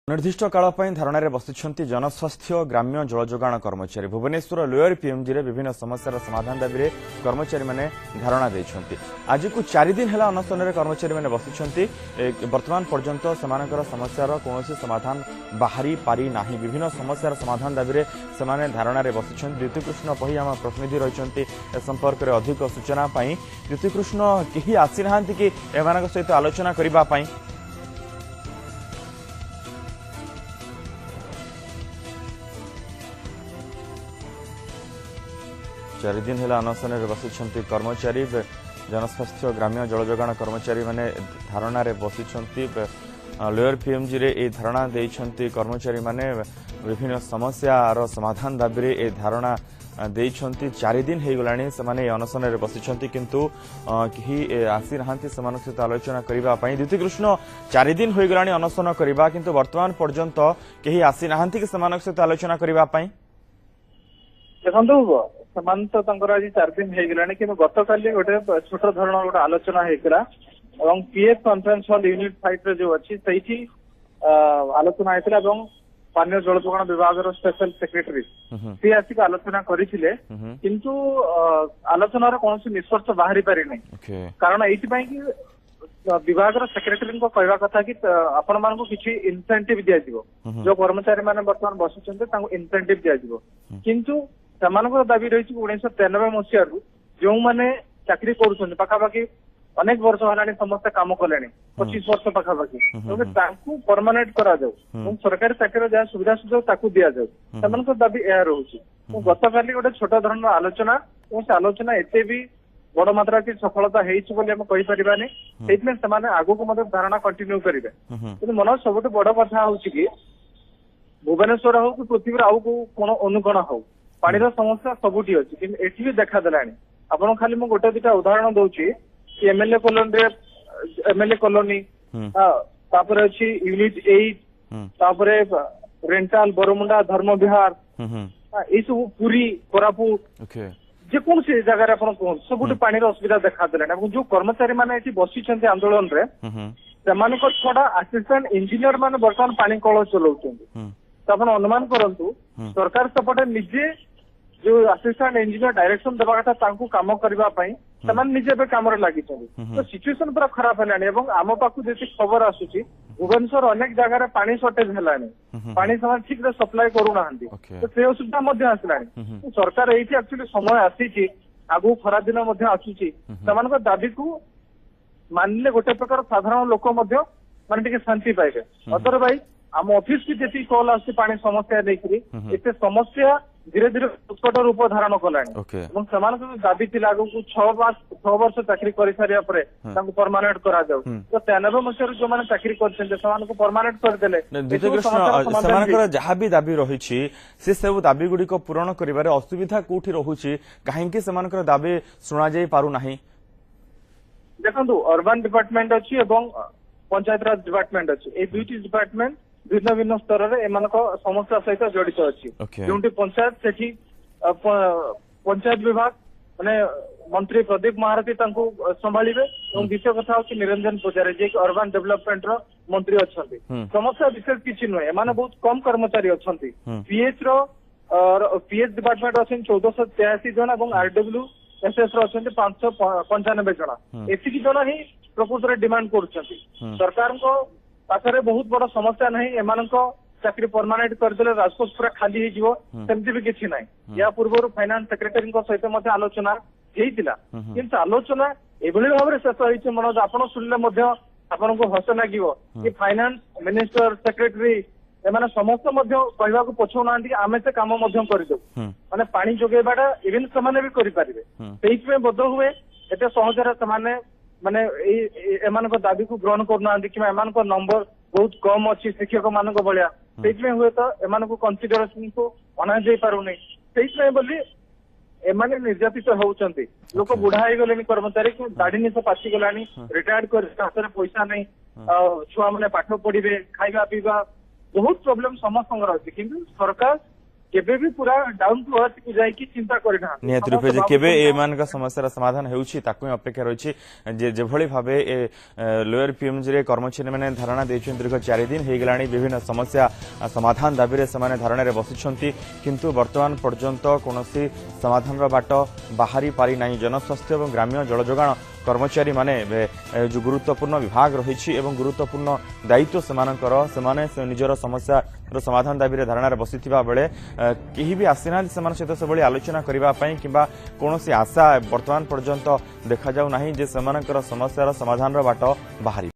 निर्दिष्ट काल धारणा बसिछन्ति जनस्वास्थ्य ग्राम्य जल जोगाण कर्मचारी भुवनेश्वर लोयर पीएमजी रे विभिन्न समस्यार समाधान दाबी कर्मचारी माने धारणा दैछन्ति। आज को 4 दिन है अनशन कर्मचारी माने बसिछन्ति। वर्तमान पर्यंत समानकर समस्यार कौनसी समाधान बाहरी पारी नाही। विभिन्न समस्यार समाधान दाबी से धारणा बसिछन्ति। ज्योतिकृष्ण पही आम प्रतिनिधि रहिछन्ति संपर्क में अधिक सूचना पाई। ज्योतिकृष्ण केही आसी नाहंति कि एमानक सहित आलोचना करिबा पाई। 4 दिन है अनशन बसिछन्ति कर्मचारी जनस्वास्थ्य ग्राम्य जल जोगाण कर्मचारी माने धारणा बसिछन्ति। लोयर पीएमजी रे ए धारणा देइछन्ति कर्मचारी माने विभिन्न समस्यार समाधान दाबी ए धारणा देइछन्ति। 4 दिन हो गलानी से अनशन बसिछन्ति किंतु केही आसी नाहंति समान सहित आलोचना करिबा पई। द्युतिकृष्ण 4 दिन हो गलानी अनशन करिबा किंतु वर्तमान पर्यंत केही आसी नाहंति कि समान सहित आलोचना करिबा पई। देखो समान तो आज 4 दिन हो गलानी कि गत काली गोटे छोट धरण गोटे आलोचना होता और पीएफ कॉन्फ्रेंस हॉल यूनिट 5 जो अच्छी सही आलोचना होता और पानी जल जोगाण विभाग स्पेशल सेक्रेटरी सी आसिक आलोचना करते किंतु आलोचनार कौन निष्कर्ष बाहरी पारि नहीं। कारण ये विभाग सेक्रेटरी कहवा कथा कि आपण मान किसी इनसेंटिव दिज्व जो कर्मचारी मैंने बर्तमान बसुंच इनसेंटिव दिज्व किंतु दाबी रही 1993 मसीह जो मैंने चाकरी कर पाखापाखि अनेक वर्ष है समस्त कम कले 25 वर्ष पाखापाखि परमानेंट करा सरकारी चाकरी जहाँ सुविधा सुजोग दि जाऊ दाबी यह रोचे। गत काली गोटे छोट धरण आलोचना से आलोचना एत भी बड़ मात्रा की सफलता होईपारानी से आगू को धारणा कंटिन्यू करेंगे। कि मन सब बड़ कथा हूँ कि भुवनेश्वर हो कि पृथ्वी आउ कौन अनुकण हो पानी समस्या सबुठी अच्छी कि एटी भी देखा देलानी। आपन खाली मु गोटे दुटा उदाहरण दउची कि एमएलए कॉलोनी तापर अछि यूनिट 8 तापर रेंटाल बरमुंडा धर्म विहार ये सब पूरी कोरापुट जेकोन से जगह आप सब पानी असुविधा देखा देलानी। जो कर्मचारी माने एटी बसिछन्ते आंदोलन रे सेमानक छडा असिस्टेंट इंजीनियर माने बर्तमान पानी कळ चलाउछन्ते। तो आप अनुमान करंतु सरकार सेपटे निजे जो असिस्टेंट इंजीनियर डायरेक्शन देवा कथा काम करने निजे कम लगी। तो सिचुएसन पूरा खराब है आम पाक जी खबर आसूची भुवनेश्वर अनेक जगह पानी सर्टेज है पानी से ठीक से सप्लाई करूना। तो से असुविधा आसला सरकार ये एक्चुअली समय आसी आगु खरा दिन आसूची दाबी को मानिले गोटे प्रकार साधारण लोक माने शांति पाइबे। अदरवाइज आम ऑफिस की जी कॉल आस पानी समस्या देखिए समस्या धीरे धीरे उत्कट रूप धारण कलानी। दाबी थी आग को 6 वर्ष चाकरी कर सारे परमानेंट करा जाऊ। तो 93 मसीह जो मैंने चाकरी कर परमानेंट करदे जहाँ भी दाबी रही से सब दाबी गुड़ी पूरण कर असुविधा कौटी रोचे कहीं दाबी शुणा जा पारना। देखो अर्बन डिपार्टमेंट अच्छी पंचायत राज डिपार्टमेंट अच्छी ये दुईटी डिपार्टमेंट भिन्न भिन्न स्तर में समस्या सहित जड़ित अच्छी। जो पंचायत से पंचायत विभाग माने मंत्री प्रदीप महारथी संभाळे और द्वितीय कथा हूँ निरंजन पूजारी जी अर्बन डेवलपमेंट मंत्री अच्छा समस्या विशेष किसी नुहे एम बहुत कम कर्मचारी अच्छा पीएच डिपार्टमेंट अच्छे 1483 जन और आरडब्ल्यू एसएस अच्छा 595 जन एतिक जन ही प्रपोजल डिमांड कर सरकार पाखे बहुत बड़ समस्या नहीं एम चाकरी परमानेंट करदे राजकोष पूरा खाली होमती भी किसी ना। या पूर्व फाइनान्स सेक्रेटरी सहित आलोचना होता कि आलोचना एभली भाव में शेष होती मनोज आप शुणिले आपन को हस लगे कि फाइनान्स मिनिस्टर सेक्रेटरी एम समस्त कहवा पछौना आम से कम करदे माने पानी जोगेबाटा इवेन से भी करें बोध हुए एत सहजरे माने एम दाबी को ग्रहण करना कि नंबर बहुत कम अच्छी शिक्षक मान भाया से हुए तो एम कनसीडरेसन को अना जा पारुनी से बोली एमाने निर्यातित होउचंती लोक बुढ़ा हो गले कर्मचारी दाढ़ी निश पाचिगला रिटायर्ड कर हाथ पैसा नहीं छुआ मैंने पाठ पढ़े खाଇବା पीवा बहुत प्रोब्लेम समस्त अच्छी कि सरकार केबे भी पूरा डाउन टू अर्थ को जाइए चिंता करना निहत रूपे जे केबे एमान समस्या समाधान हेउछि ताकु अपेक्षा रही जेभली भावे लोअर पीएमजी रे कर्मचारी मैंने धारणा देछन दीर्घ 4 दिन हे गलानी विभिन्न समस्या समाधान दाबी रे समाने धारणा रे बसिछंती किंतु वर्तमान पर्यंत कोनोसी समाधान रो बाट बाहरी पारी नाही जनस्वास्थ्य एवं ग्राम्य जलजोगाण कर्मचारी माने जो गुरुत्वपूर्ण विभाग रही गुरुत्वपूर्ण दायित्व सेमाने निजर समस्या समाधान दाबी रे धारणा रे बसिथिबा बेले केही भी आसीना सेमान सहित सबली आलोचना करिबा पई किबा कोनोसी आशा वर्तमान पर्यंत देखा जाउ नाही जे सेमानकर समस्यार समाधान रो बाट बाहरी।